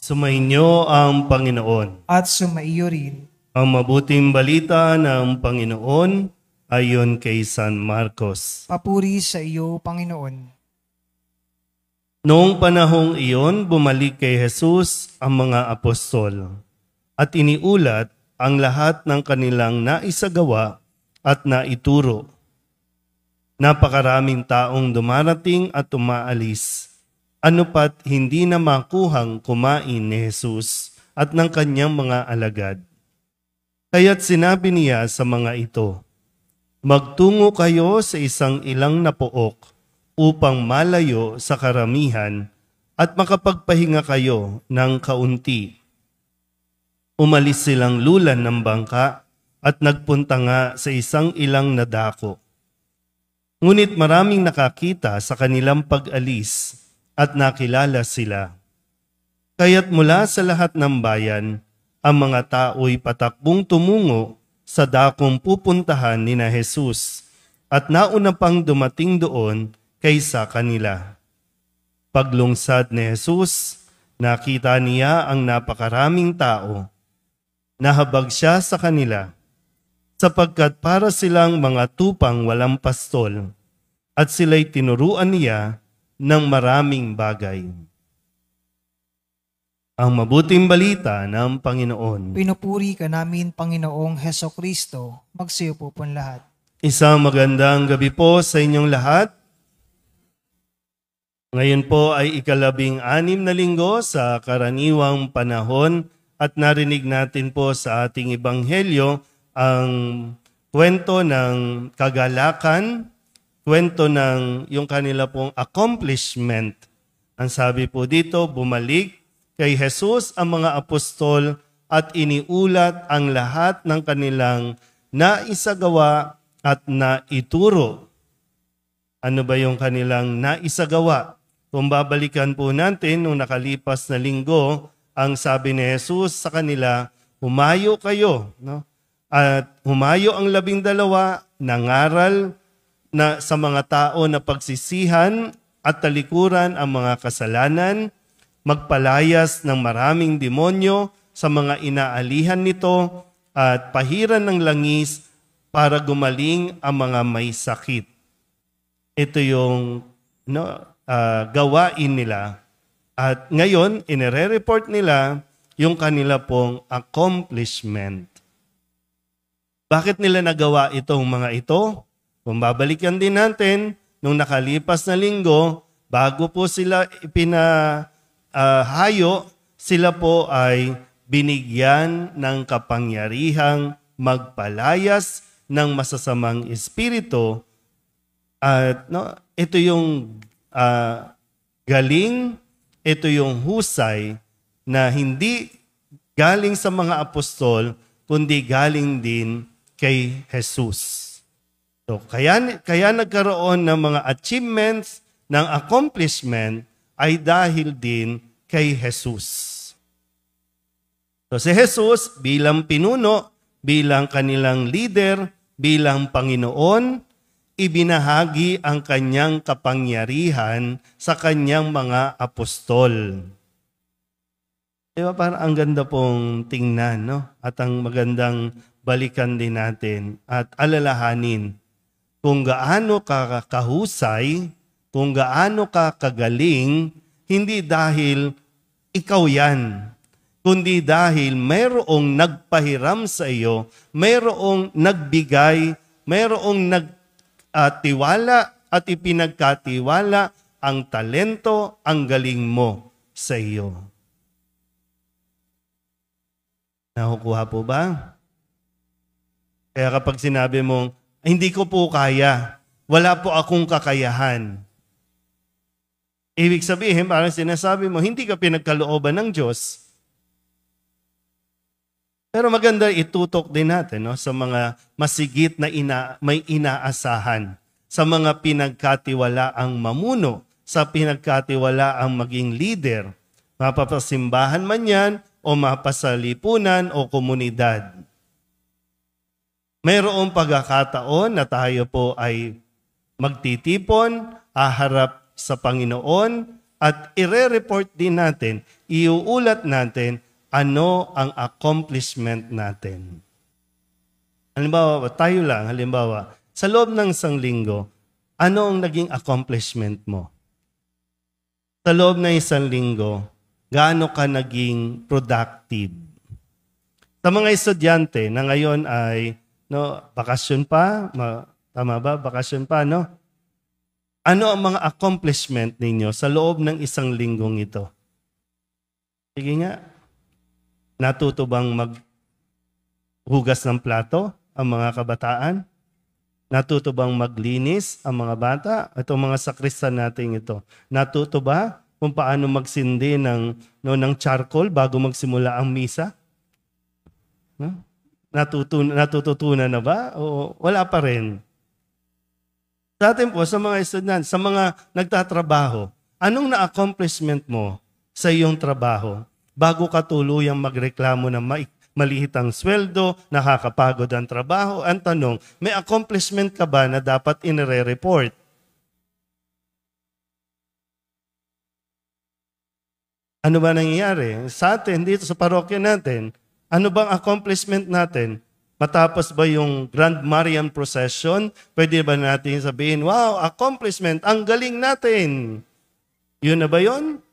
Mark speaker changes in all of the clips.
Speaker 1: Sumainyo ang Panginoon.
Speaker 2: At sumaiyo rin.
Speaker 1: Ang mabuting balita ng Panginoon ayon kay San Marcos.
Speaker 2: Papuri sa iyo, Panginoon.
Speaker 1: Noong panahong iyon, bumalik kay Jesus ang mga apostol at iniulat ang lahat ng kanilang naisagawa at naituro. Napakaraming taong dumarating at umaalis. Ano pat hindi na makuhang kumain ni Jesus at ng kanyang mga alagad. Kaya't sinabi niya sa mga ito, magtungo kayo sa isang ilang na pook upang malayo sa karamihan at makapagpahinga kayo ng kaunti. Umalis silang lulan ng bangka at nagpunta nga sa isang ilang na dako. Ngunit maraming nakakita sa kanilang pag-alis at nakilala sila. Kaya't mula sa lahat ng bayan, ang mga tao'y patakbong tumungo sa dakong pupuntahan ni na Jesus at nauna pang dumating doon kaysa kanila. Paglungsad ni Jesus, nakita niya ang napakaraming tao. Nahabag siya sa kanila, sapagkat para silang mga tupang walang pastol, at sila'y tinuruan niya ng maraming bagay. Ang mabuting balita ng Panginoon.
Speaker 2: Pinupuri ka namin, Panginoong Hesukristo. Magsiyo po lahat.
Speaker 1: Isang magandang gabi po sa inyong lahat. Ngayon po ay ika-16 na linggo sa karaniwang panahon at narinig natin po sa ating ebanghelyo ang kwento ng kagalakan, kwento ng yung kanila pong accomplishment. Ang sabi po dito, bumalik kay Jesus ang mga apostol at iniulat ang lahat ng kanilang naisagawa at naituro. Ano ba yung kanilang naisagawa? Kung babalikan po natin nung nakalipas na linggo, ang sabi ni Jesus sa kanila, humayo kayo. No? At humayo ang 12, nangaral na sa mga tao na pagsisihan at talikuran ang mga kasalanan, magpalayas ng maraming demonyo sa mga inaalihan nito at pahiran ng langis para gumaling ang mga may sakit. Ito yung gawain nila. At ngayon, inire-report nila yung kanila pong accomplishment. Bakit nila nagawa itong mga ito? Kung babalikan din natin, nung nakalipas na linggo, bago po sila ipinahayo, sila po ay binigyan ng kapangyarihang magpalayas ng masasamang espiritu. At ito yung galing, ito yung husay na hindi galing sa mga apostol, kundi galing din kay Jesus. So, kaya nagkaroon ng mga achievements, ng accomplishment, ay dahil din kay Jesus. So, si Jesus bilang pinuno, bilang kanilang leader, bilang Panginoon, ibinahagi ang kanyang kapangyarihan sa kanyang mga apostol. Diba parang ang ganda pong tingnan, no? At ang magandang balikan din natin at alalahanin kung gaano ka kahusay, kung gaano ka kagaling, hindi dahil ikaw yan, kundi dahil mayroong nagpahiram sa iyo, mayroong nagbigay, mayroong nagtiwala at ipinagkatiwala ang talento, ang galing mo sa iyo. Nakukuha po ba? Kaya kapag sinabi mong, hindi ko po kaya, wala po akong kakayahan. Ibig sabihin, parang sinasabi mo, hindi ka pinagkalooban ng Diyos. Pero maganda itutok din natin sa mga masigit na may inaasahan, sa mga pinagkatiwalaang mamuno, sa pinagkatiwalaang maging leader, mapapasimbahan man yan o mapasalipunan o komunidad. Mayroong pagkakataon na tayo po ay magtitipon, haharap sa Panginoon at ire-report din natin, iuulat natin ano ang accomplishment natin. Halimbawa, tayo lang, sa loob ng isang linggo, ano ang naging accomplishment mo? Sa loob ng isang linggo, gaano ka naging productive? Sa mga estudyante na ngayon ay bakasyon pa, tama ba? Bakasyon pa, no? Ano ang mga accomplishment ninyo sa loob ng isang linggong ito? Sige nga, natuto bang maghugas ng plato ang mga kabataan? Natuto bang maglinis ang mga bata? Itong mga sakristan natin ito. Natuto ba kung paano magsindi ng charcoal bago magsimula ang misa? No? Natututunan na ba? O wala pa rin? Sa atin po, sa mga estudyante, sa mga nagtatrabaho, anong na-accomplishment mo sa iyong trabaho bago ka tuluyang magreklamo ng maliit ang sweldo, nakakapagod ang trabaho? Ang tanong, may accomplishment ka ba na dapat inire-report? Ano ba nangyayari? Sa atin, dito sa parokya natin, ano bang accomplishment natin? Matapos ba yung Grand Marian Procession, pwede ba natin sabihin, wow, accomplishment, ang galing natin. Yun na ba yun?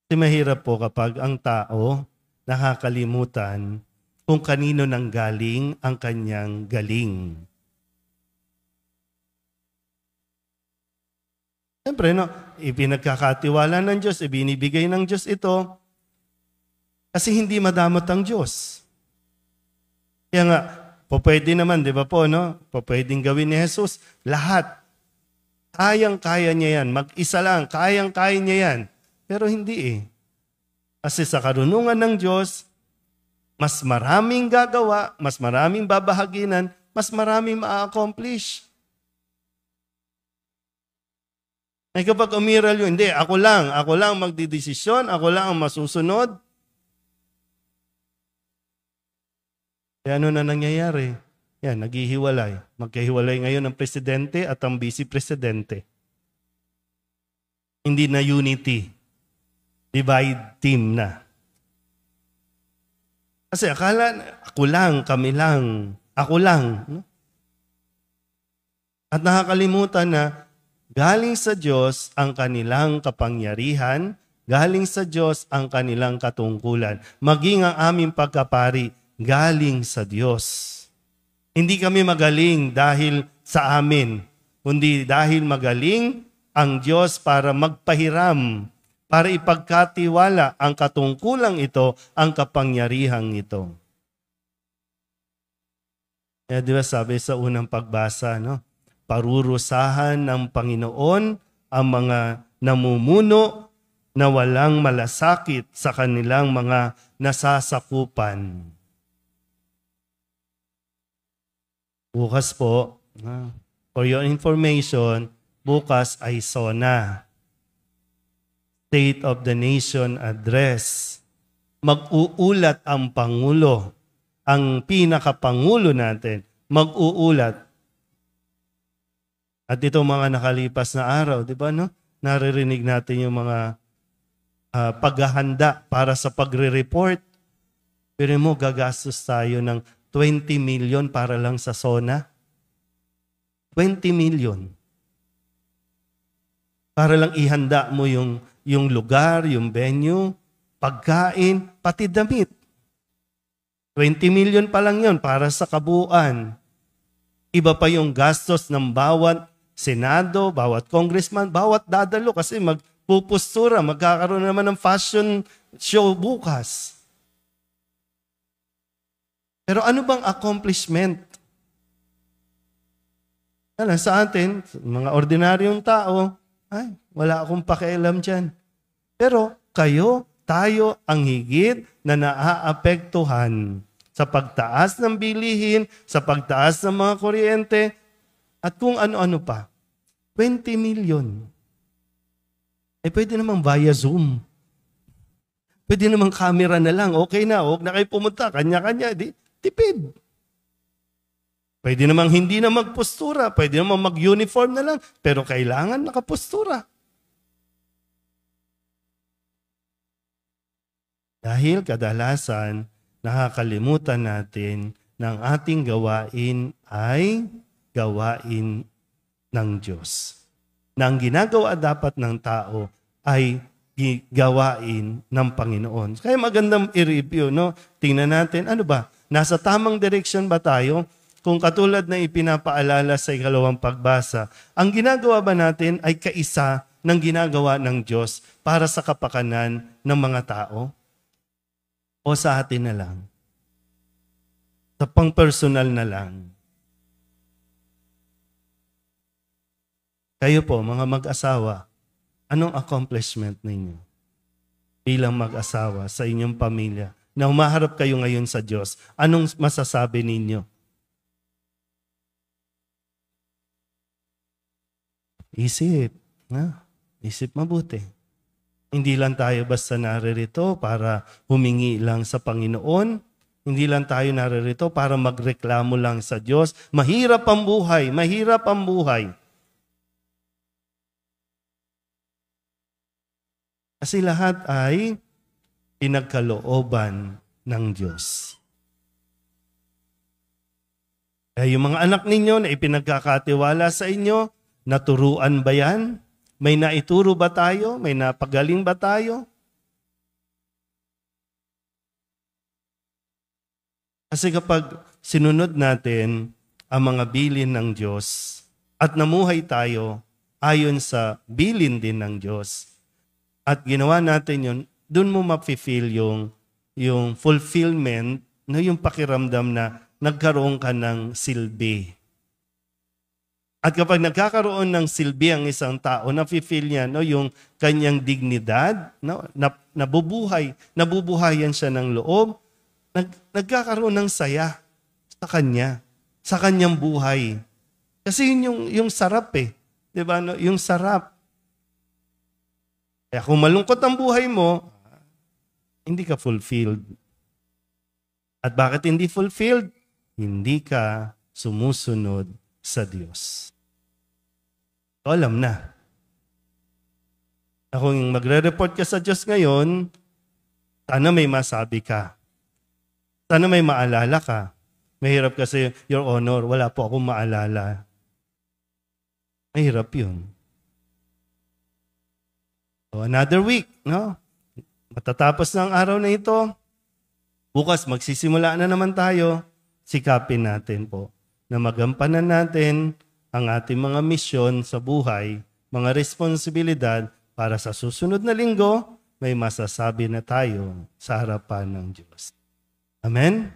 Speaker 1: Kasi mahirap po kapag ang tao nakakalimutan kung kanino nang galing ang kanyang galing. Siyempre, ipinagkakatiwala ng Diyos, ibinibigay ng Diyos ito kasi hindi madamot ang Diyos. Kaya nga, pwede naman, di ba po, no? Pwedeng gawin ni Jesus. Lahat. Kayang-kaya niya yan. Mag-isa lang, kayang-kaya niya yan. Pero hindi eh. Kasi sa karunungan ng Diyos, mas maraming gagawa, mas maraming babahaginan, mas maraming ma-accomplish. Ay kapag umiral yun, hindi, ako lang magdidesisyon, ako lang ang masusunod. Kaya ano na nangyayari? Yan, naghihiwalay. Magkahiwalay ngayon ang presidente at ang vice-presidente. Hindi na unity. Divide team na. Kasi akala, ako lang, kami lang, ako lang. No? At nakakalimutan na, galing sa Diyos ang kanilang kapangyarihan, galing sa Diyos ang kanilang katungkulan. Maging ang aming pagkapari, galing sa Diyos. Hindi kami magaling dahil sa amin, kundi dahil magaling ang Diyos para magpahiram, para ipagkatiwala ang katungkulang ito, ang kapangyarihang ito. Kaya di ba sabi sa unang pagbasa, no? Parurusahan ng Panginoon ang mga namumuno na walang malasakit sa kanilang mga nasasakupan. Bukas po, for your information, bukas ay SONA, State of the Nation Address. Mag-uulat ang Pangulo, ang pinakapangulo natin, mag-uulat. At ito mga nakalipas na araw, di ba, no? Naririnig natin yung mga paghahanda para sa pagre-report. Pero mo, gagastos tayo ng 20 million para lang sa SONA. 20 million. Para lang ihanda mo yung lugar, yung venue, pagkain, pati damit. 20 million pa lang yun para sa kabuuan. Iba pa yung gastos ng bawat Senado, bawat congressman, bawat dadalo kasi magpupustura, magkakaroon naman ng fashion show bukas. Pero ano bang accomplishment? Sa atin, mga ordinaryong tao, ay, wala akong pakialam dyan. Pero kayo, tayo ang higit na naaapektuhan sa pagtaas ng bilihin, sa pagtaas ng mga kuryente, at kung ano-ano pa. 20 million. Pwede naman via Zoom. Pwede naman camera na lang. Okay na, huwag na kayo pumunta. Kanya-kanya. Tipid. Pwede namang hindi na magpostura, pwede namang mag-uniform na lang, pero kailangan nakapostura. Dahil kadalasan, nakakalimutan natin na ang ating gawain ay gawain ng Diyos. Na ang ginagawa dapat ng tao ay gawain ng Panginoon. Kaya magandang i-review, no? Tingnan natin, ano ba? Nasa tamang direksyon ba tayo? Kung katulad na ipinapaalala sa ikalawang pagbasa, ang ginagawa ba natin ay kaisa ng ginagawa ng Diyos para sa kapakanan ng mga tao? O sa atin na lang? Sa pang-personal na lang? Kayo po, mga mag-asawa, anong accomplishment ninyo bilang mag-asawa sa inyong pamilya? Na humaharap kayo ngayon sa Diyos, anong masasabi ninyo? Isip. Isip mabuti. Hindi lang tayo basta naririto para humingi lang sa Panginoon. Hindi lang tayo naririto para magreklamo lang sa Diyos. Mahirap ang buhay. Mahirap ang buhay. Kasi lahat ay pinagkalooban ng Diyos. Kaya yung mga anak ninyo na ipinagkakatiwala sa inyo, naturuan ba yan? May naituro ba tayo? May napagaling ba tayo? Kasi kapag sinunod natin ang mga bilin ng Diyos at namuhay tayo ayon sa bilin din ng Diyos at ginawa natin yun, doon mo mapifeel yung fulfillment, no, yung pakiramdam na nagkaroon ka ng silbi. At kapag nagkakaroon ng silbi ang isang tao, nafe-feel niya, no, yung kanyang dignidad, no, nabubuhayan siya ng loob, nagkakaroon ng saya sa kanya, sa kanyang buhay. Kasi yun yung sarap eh. Diba? No? Yung sarap. Kaya kung malungkot ang buhay mo, hindi ka fulfilled. At bakit hindi fulfilled? Hindi ka sumusunod sa Diyos. So, alam na. Kung magre-report ka sa Diyos ngayon, sana may masabi ka. Sana may maalala ka. Mahirap kasi, Your Honor, wala po akong maalala. Mahirap yun. So, another week, no? Matatapos na ang araw na ito. Bukas, magsisimula na naman tayo. Sikapin natin po na magampanan natin ang ating mga misyon sa buhay, mga responsibilidad para sa susunod na linggo, may masasabi na tayo sa harapan ng Diyos. Amen?